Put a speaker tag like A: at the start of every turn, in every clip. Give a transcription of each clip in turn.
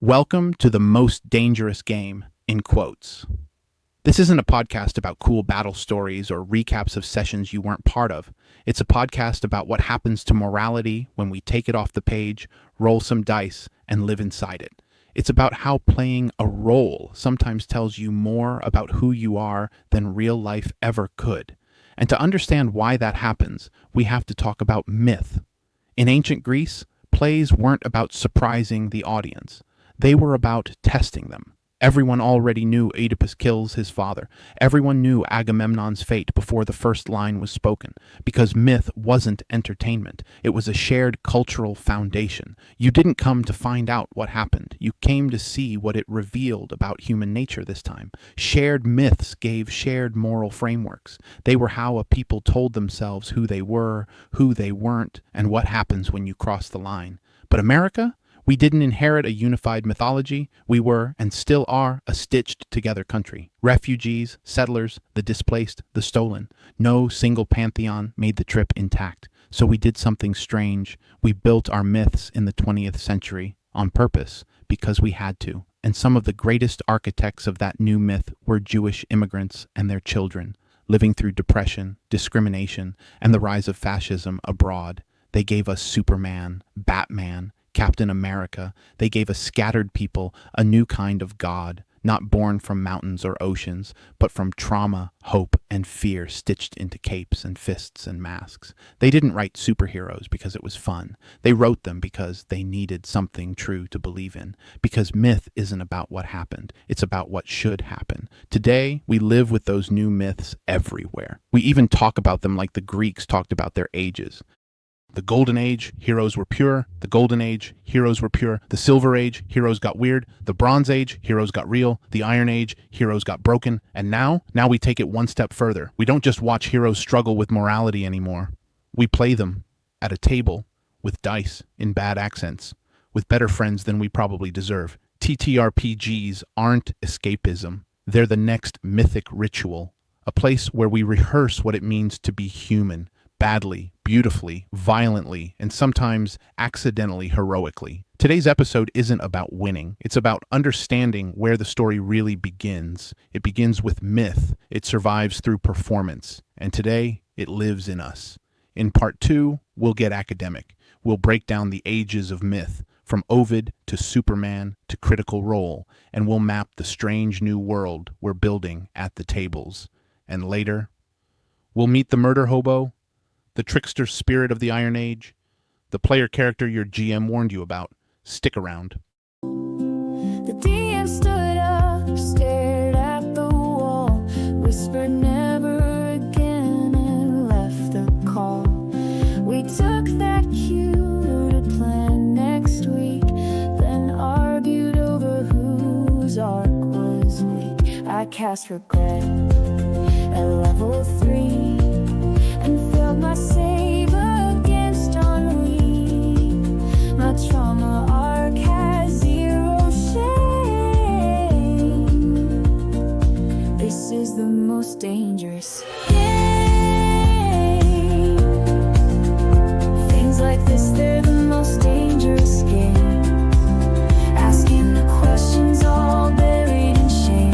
A: Welcome to the most dangerous game, in quotes. This isn't a podcast about cool battle stories or recaps of sessions you weren't part of. It's a podcast about what happens to morality when we take it off the page, roll some dice, and live inside it. It's about how playing a role sometimes tells you more about who you are than real life ever could. And to understand why that happens, we have to talk about myth. In ancient Greece, plays weren't about surprising the audience. They were about testing them. Everyone already knew Oedipus kills his father. Everyone knew Agamemnon's fate before the first line was spoken, because myth wasn't entertainment. It was a shared cultural foundation. You didn't come to find out what happened. You came to see what it revealed about human nature this time. Shared myths gave shared moral frameworks. They were how a people told themselves who they were, who they weren't, and what happens when you cross the line. But America? We didn't inherit a unified mythology. We were, and still are, a stitched-together country. Refugees, settlers, the displaced, the stolen. No single pantheon made the trip intact. So we did something strange. We built our myths in the 20th century on purpose, because we had to. And some of the greatest architects of that new myth were Jewish immigrants and their children, living through depression, discrimination, and the rise of fascism abroad. They gave us Superman, Batman, Captain America. They gave a scattered people a new kind of God, not born from mountains or oceans, but from trauma, hope, and fear stitched into capes and fists and masks. They didn't write superheroes because it was fun. They wrote them because they needed something true to believe in. Because myth isn't about what happened. It's about what should happen. Today, we live with those new myths everywhere. We even talk about them like the Greeks talked about their ages. The Golden Age, heroes were pure. The Golden Age, heroes were pure. The Silver Age, heroes got weird. The Bronze Age, heroes got real. The Iron Age, heroes got broken. And now we take it one step further. We don't just watch heroes struggle with morality anymore. We play them at a table with dice in bad accents, with better friends than we probably deserve. TTRPGs aren't escapism. They're the next mythic ritual, a place where we rehearse what it means to be human. Badly, beautifully, violently, and sometimes accidentally heroically. Today's episode isn't about winning. It's about understanding where the story really begins. It begins with myth. It survives through performance. And today, it lives in us. In part 2, we'll get academic. We'll break down the ages of myth, from Ovid to Superman to Critical Role, and we'll map the strange new world we're building at the tables. And later, we'll meet the murder hobo, the trickster spirit of the Iron Age, the player character your GM warned you about. Stick around.
B: The DM stood up, stared at the wall, whispered never again, and left the call. We took that cue to plan next week, then argued over whose arc was weak. I cast regret at level 3 and filled my save against ennui. My trauma arc has zero shame. This is the most dangerous game. Things like this, they're the most dangerous game. Asking the questions all buried in shame.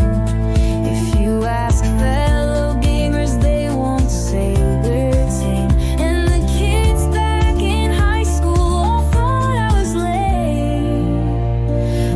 B: If you ask fellow gamers, they won't say we're tame. And the kids back in high school all thought I was lame.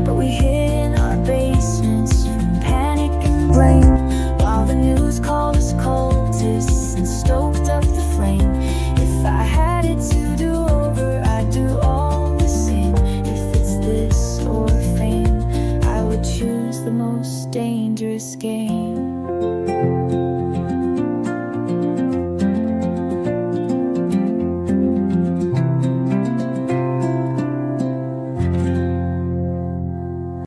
B: But we hid in our basements from panic and blame, while the news called us cultists and stoked up the flame. If I had it to do over, I'd do all the same. If it's this or fame, I would choose the most dangerous game.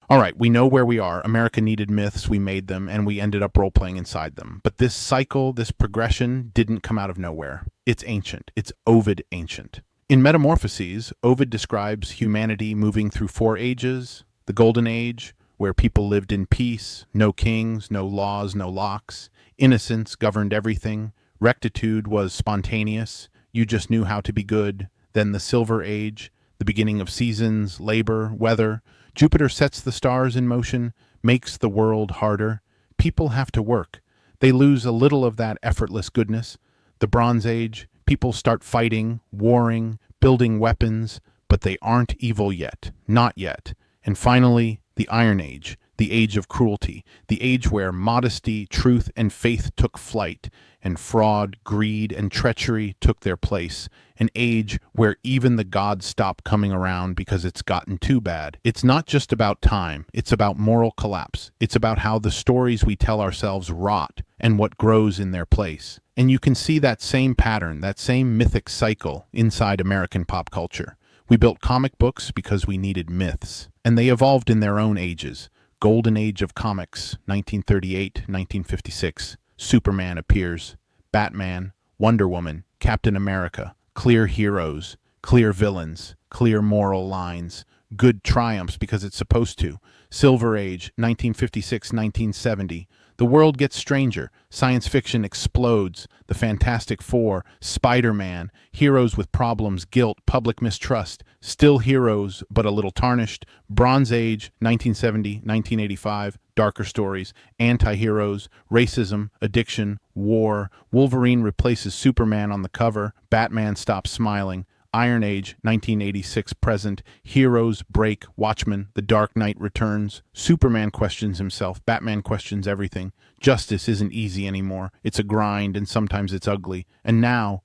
A: All right, we know where we are. America needed myths, we made them, and we ended up role-playing inside them. But this cycle, this progression, didn't come out of nowhere. It's ancient. It's Ovid ancient. In Metamorphoses, Ovid describes humanity moving through 4 ages. The Golden Age, where people lived in peace, no kings, no laws, no locks. Innocence governed everything. Rectitude was spontaneous. You just knew how to be good. Then the Silver Age, the beginning of seasons, labor, weather. Jupiter sets the stars in motion, makes the world harder. People have to work. They lose a little of that effortless goodness. The Bronze Age, people start fighting, warring, building weapons, but they aren't evil yet. Not yet. And finally, the Iron Age, the age of cruelty, the age where modesty, truth, and faith took flight, and fraud, greed, and treachery took their place, an age where even the gods stop coming around because it's gotten too bad. It's not just about time, it's about moral collapse. It's about how the stories we tell ourselves rot and what grows in their place. And you can see that same pattern, that same mythic cycle inside American pop culture. We built comic books because we needed myths, and they evolved in their own ages. Golden Age of Comics, 1938, 1956. Superman appears. Batman, Wonder Woman, Captain America. Clear heroes, clear villains, clear moral lines. Good triumphs because it's supposed to. Silver Age, 1956, 1970. The world gets stranger. Science fiction explodes. The Fantastic Four, Spider-Man, heroes with problems, guilt, public mistrust. Still heroes, but a little tarnished. Bronze Age, 1970, 1985. Darker stories, anti-heroes, racism, addiction, war. Wolverine replaces Superman on the cover. Batman stops smiling. Iron Age, 1986 present. Heroes break. Watchmen. The Dark Knight returns. Superman questions himself. Batman questions everything. Justice isn't easy anymore. It's a grind, and sometimes it's ugly. And now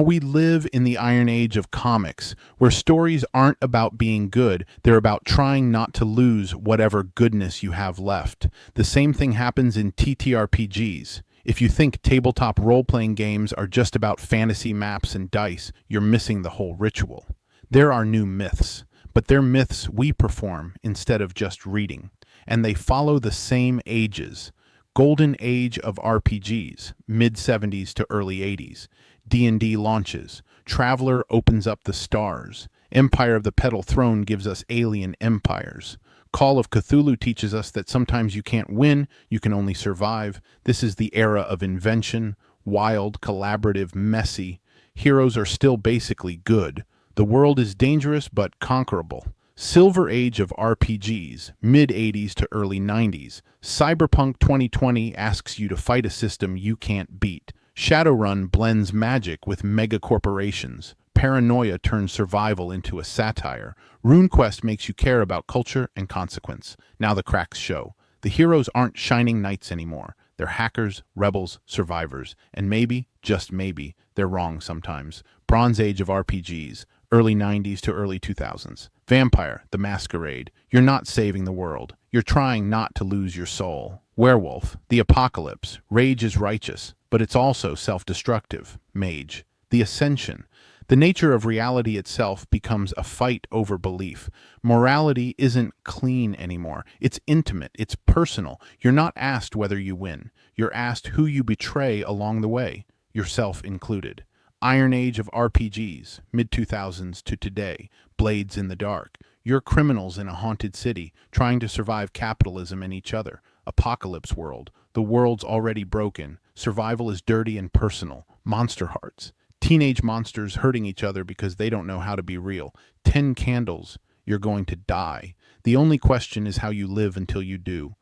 A: we live in the Iron Age of comics, where stories aren't about being good, they're about trying not to lose whatever goodness you have left. The same thing happens in TTRPGs. If you think tabletop role-playing games are just about fantasy maps and dice, you're missing the whole ritual. There are new myths, but they're myths we perform instead of just reading, and they follow the same ages. Golden Age of RPGs, mid-70s to early 80s. D&D launches. Traveler opens up the stars. Empire of the Petal Throne gives us alien empires. Call of Cthulhu teaches us that sometimes you can't win, you can only survive. This is the era of invention, wild, collaborative, messy. Heroes are still basically good. The world is dangerous but conquerable. Silver Age of RPGs, mid-80s to early 90s. Cyberpunk 2020 asks you to fight a system you can't beat. Shadowrun blends magic with mega corporations. Paranoia turns survival into a satire. RuneQuest makes you care about culture and consequence. Now the cracks show. The heroes aren't shining knights anymore. They're hackers, rebels, survivors. And maybe, just maybe, they're wrong sometimes. Bronze Age of RPGs, early 90s to early 2000s. Vampire, the Masquerade. You're not saving the world. You're trying not to lose your soul. Werewolf, the Apocalypse. Rage is righteous, but it's also self-destructive. Mage, the Ascension. The nature of reality itself becomes a fight over belief. Morality isn't clean anymore. It's intimate. It's personal. You're not asked whether you win. You're asked who you betray along the way, yourself included. Iron Age of RPGs, mid-2000s to today. Blades in the dark. You're criminals in a haunted city, trying to survive capitalism and each other. Apocalypse world. The world's already broken. Survival is dirty and personal. Monster hearts. Teenage monsters hurting each other because they don't know how to be real. 10 candles, you're going to die. The only question is how you live until you do.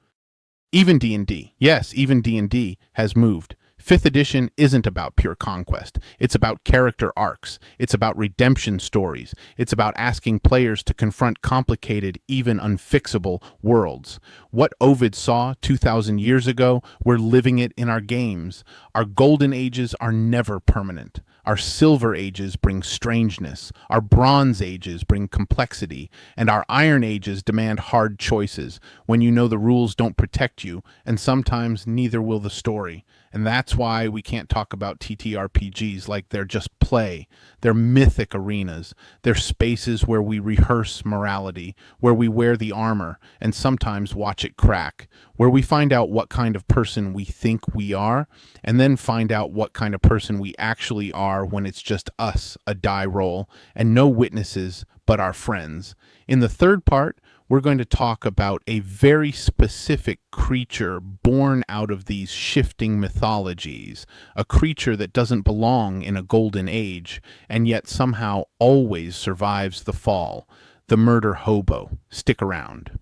A: Even D&D, yes, even D&D has moved. 5th edition isn't about pure conquest. It's about character arcs. It's about redemption stories. It's about asking players to confront complicated, even unfixable worlds. What Ovid saw 2,000 years ago, we're living it in our games. Our golden ages are never permanent. Our silver ages bring strangeness. Our bronze ages bring complexity. And our iron ages demand hard choices when you know the rules don't protect you, and sometimes neither will the story. And that's why we can't talk about TTRPGs like they're just play. They're mythic arenas. They're spaces where we rehearse morality, where we wear the armor and sometimes watch it crack, where we find out what kind of person we think we are, and then find out what kind of person we actually are when it's just us, a die roll, and no witnesses but our friends. In the third part, we're going to talk about a very specific creature born out of these shifting mythologies, a creature that doesn't belong in a golden age and yet somehow always survives the fall. the murder hobo. Stick around.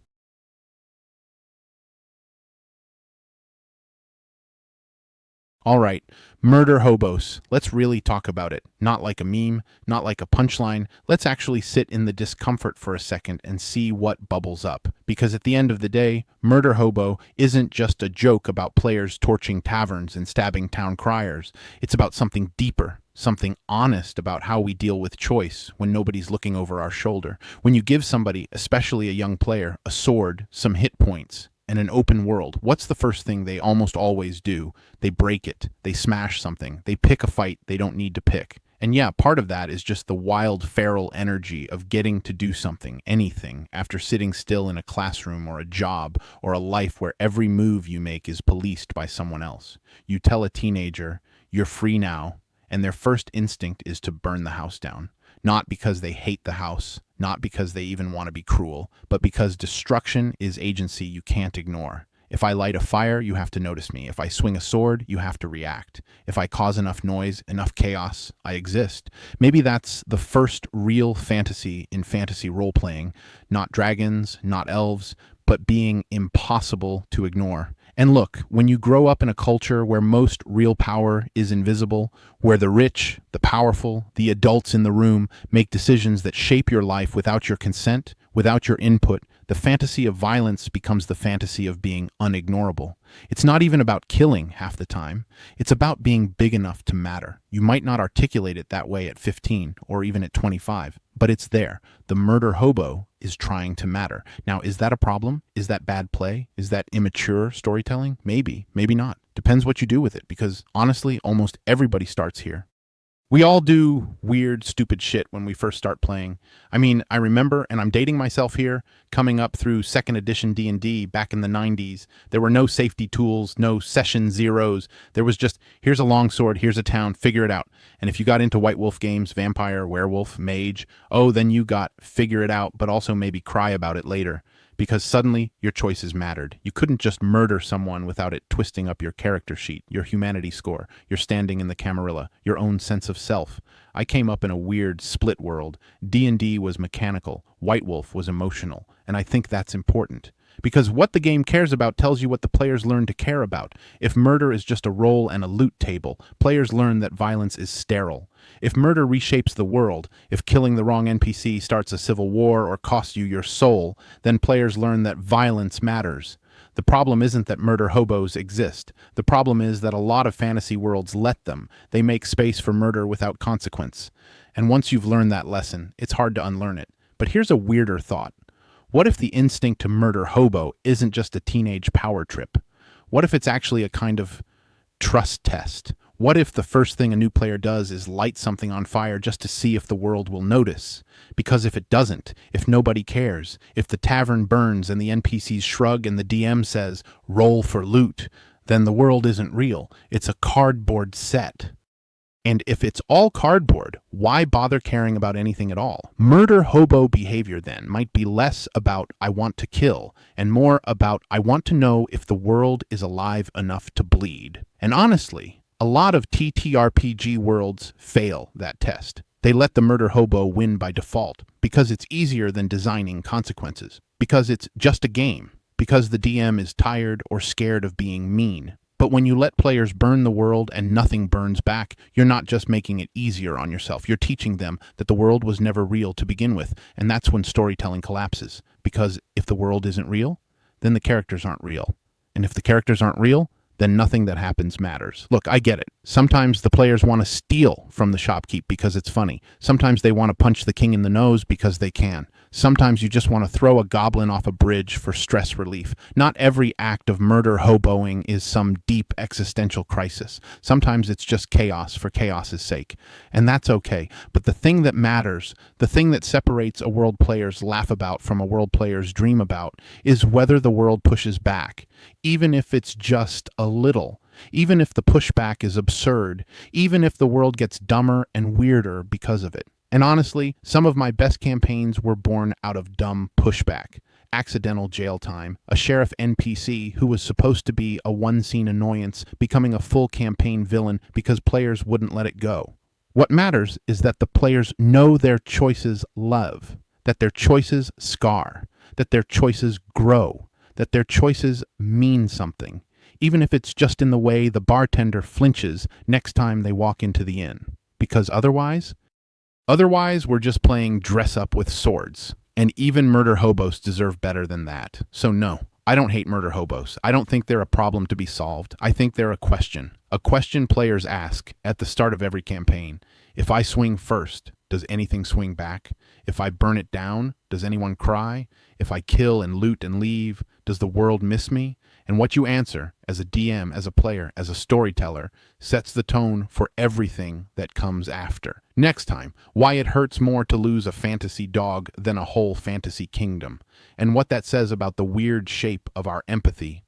A: All right, murder hobos. Let's really talk about it. Not like a meme, not like a punchline. Let's actually sit in the discomfort for a second and see what bubbles up. Because at the end of the day, murder hobo isn't just a joke about players torching taverns and stabbing town criers. It's about something deeper, something honest about how we deal with choice when nobody's looking over our shoulder. When you give somebody, especially a young player, a sword, some hit points, and an open world, what's the first thing they almost always do? They break it. They smash something. They pick a fight they don't need to pick. And yeah, part of that is just the wild, feral energy of getting to do something, anything, after sitting still in a classroom or a job or a life where every move you make is policed by someone else. You tell a teenager, you're free now, and their first instinct is to burn the house down. Not because they hate the house, not because they even want to be cruel, but because destruction is agency you can't ignore. If I light a fire, you have to notice me. If I swing a sword, you have to react. If I cause enough noise, enough chaos, I exist. Maybe that's the first real fantasy in fantasy role-playing. Not dragons, not elves, but being impossible to ignore. And look, when you grow up in a culture where most real power is invisible, where the rich, the powerful, the adults in the room make decisions that shape your life without your consent, without your input, the fantasy of violence becomes the fantasy of being unignorable. It's not even about killing half the time. It's about being big enough to matter. You might not articulate it that way at 15 or even at 25, but it's there. The murder hobo is trying to matter. Now, is that a problem? Is that bad play? Is that immature storytelling? Maybe, maybe not. Depends what you do with it, because honestly, almost everybody starts here. We all do weird, stupid shit when we first start playing. I mean, I remember, and I'm dating myself here, coming up through 2nd edition D&D back in the 90s. There were no safety tools, no session zeros. There was just, here's a longsword, here's a town, figure it out. And if you got into White Wolf games, vampire, werewolf, mage, oh, then you got figure it out, but also maybe cry about it later. Because suddenly, your choices mattered. You couldn't just murder someone without it twisting up your character sheet, your humanity score, your standing in the Camarilla, your own sense of self. I came up in a weird, split world. D&D was mechanical, White Wolf was emotional, and I think that's important. Because what the game cares about tells you what the players learn to care about. If murder is just a roll and a loot table, players learn that violence is sterile. If murder reshapes the world, if killing the wrong NPC starts a civil war or costs you your soul, then players learn that violence matters. The problem isn't that murder hobos exist. The problem is that a lot of fantasy worlds let them. They make space for murder without consequence. And once you've learned that lesson, it's hard to unlearn it. But here's a weirder thought. What if the instinct to murder hobo isn't just a teenage power trip? What if it's actually a kind of trust test? What if the first thing a new player does is light something on fire just to see if the world will notice? Because if it doesn't, if nobody cares, if the tavern burns and the NPCs shrug and the DM says, roll for loot, then the world isn't real. It's a cardboard set. And if it's all cardboard, why bother caring about anything at all? Murder hobo behavior then might be less about I want to kill and more about I want to know if the world is alive enough to bleed. And honestly, a lot of TTRPG worlds fail that test. They let the murder hobo win by default because it's easier than designing consequences, because it's just a game, because the DM is tired or scared of being mean. But when you let players burn the world and nothing burns back, you're not just making it easier on yourself. You're teaching them that the world was never real to begin with. And that's when storytelling collapses. Because if the world isn't real, then the characters aren't real. And if the characters aren't real, then nothing that happens matters. Look, I get it. Sometimes the players want to steal from the shopkeep because it's funny. Sometimes they want to punch the king in the nose because they can. Sometimes you just want to throw a goblin off a bridge for stress relief. Not every act of murder hoboing is some deep existential crisis. Sometimes it's just chaos for chaos's sake. And that's okay. But the thing that matters, the thing that separates a world players laugh about from a world players dream about, is whether the world pushes back, even if it's just a little. Even if the pushback is absurd, even if the world gets dumber and weirder because of it. And honestly, some of my best campaigns were born out of dumb pushback. Accidental jail time, a sheriff NPC who was supposed to be a one-scene annoyance becoming a full campaign villain because players wouldn't let it go. What matters is that the players know their choices love. that their choices scar, that their choices grow, that their choices mean something, even if it's just in the way the bartender flinches next time they walk into the inn. Because otherwise we're just playing dress up with swords. And even murder hobos deserve better than that. So no, I don't hate murder hobos. I don't think they're a problem to be solved. I think they're a question players ask at the start of every campaign. If I swing first, does anything swing back? If I burn it down, does anyone cry? If I kill and loot and leave, does the world miss me? And what you answer, as a DM, as a player, as a storyteller, sets the tone for everything that comes after. Next time, why it hurts more to lose a fantasy dog than a whole fantasy kingdom, and what that says about the weird shape of our empathy